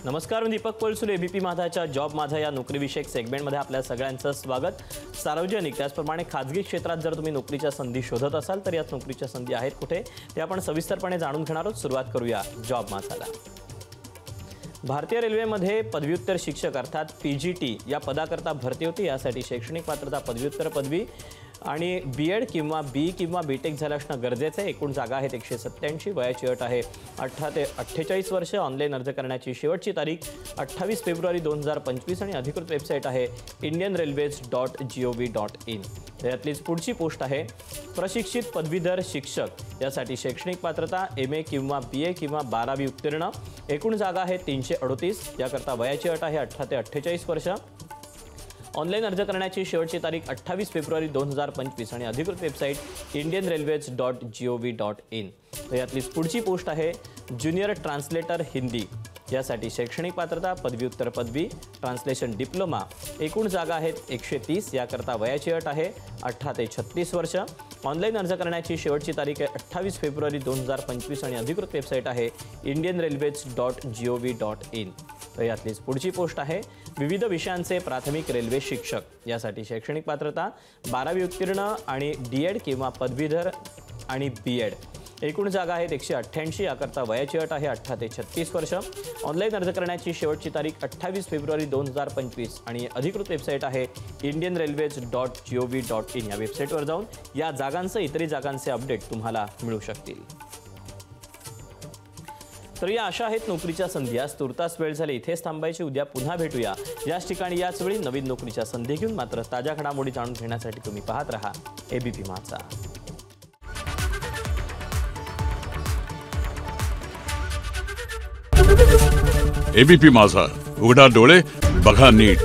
नमस्कार, मी Deepak कोलसुले. ABP माझाच्या job माझा या नोकरीविषयक सेगमेंटमध्ये आपल्या सगळ्यांचं स्वागत. सार्वजनिक त्याचप्रमाणे खाजगी क्षेत्रात जर तुम्ही नोकरीच्या संधी शोधत असाल तर यात नोकरीच्या संधी आहेत कुठे ते आपण सविस्तरपणे जाणून घेणार आहोत. सुरुवात करूया जॉब माझाला. भारतीय रेल्वेमध्ये पदव्युत्तर शिक्षक अर्थात पीजीटी या पदाकरता भरती होती. यासाठी शैक्षणिक पात्रता पदव्युत्तर पदवी आणि बीएड किंवा बी किंवा बीटेक झालं असणं गरजेचं आहे. एकूण जागा आहेत 187. वयाची अट आहे 18 ते 48 वर्ष. ऑनलाईन अर्ज करण्याची शेवटची तारीख 28 फेब्रुवारी 2025 आणि अधिकृत वेबसाईट आहे indianrailways.gov.in. यातलीच पुढची पोस्ट आहे प्रशिक्षित पदवीधर शिक्षक. यासाठी शैक्षणिक पात्रता MA किंवा BA किंवा 12वी उत्तीर्ण. एकूण जागा आहे 338. याकरता वयाची अट आहे 18 ते 48 वर्ष. ऑनलाईन अर्ज करण्याची शेवटची तारीख 28 फेब्रुवारी 2025 आणि अधिकृत वेबसाईट indianrailways.gov.in. यातलीच पुढची पोस्ट आहे ज्युनियर ट्रान्सलेटर हिंदी. यासाठी शैक्षणिक पात्रता पदव्युत्तर पदवी ट्रान्सलेशन डिप्लोमा. एकूण जागा आहेत 130. याकरता वयाची अट आहे 18 ते 36 वर्ष. ऑनलाईन अर्ज करण्याची शेवटची तारीख आहे 28 फेब्रुवारी 2025 आणि अधिकृत वेबसाईट आहे indianrailways.gov.in. यातलीच पुढची पोस्ट आहे विविध विषयांचे प्राथमिक रेल्वे शिक्षक. यासाठी शैक्षणिक पात्रता 12वी उत्तीर्ण आणि DED किंवा पदवीधर आणि BEd. एकूण जागा आहेत 188. याकरता वयाची अट आहे 18 ते 36 वर्ष. ऑनलाईन अर्ज करण्याची शेवटची तारीख 28 फेब्रुवारी 2025 आणि अधिकृत वेबसाईट आहे indianrailways.gov.in. या वेबसाईटवर जाऊन या जागांचे इतरही जागांचे अपडेट तुम्हाला मिळू शकतील. तर या अशा आहेत नोकरीच्या संधी. आज तुर्तास वेळ झाली इथेच थांबायची. उद्या पुन्हा भेटूया याच ठिकाणी याच वेळी नवीन नोकरीच्या संधी घेऊन. मात्र ताज्या घडामोडी जाणून घेण्यासाठी तुम्ही पाहत रहा एबीपी माझा. एबीपी माझा, उघडा डोळे बघा नीट.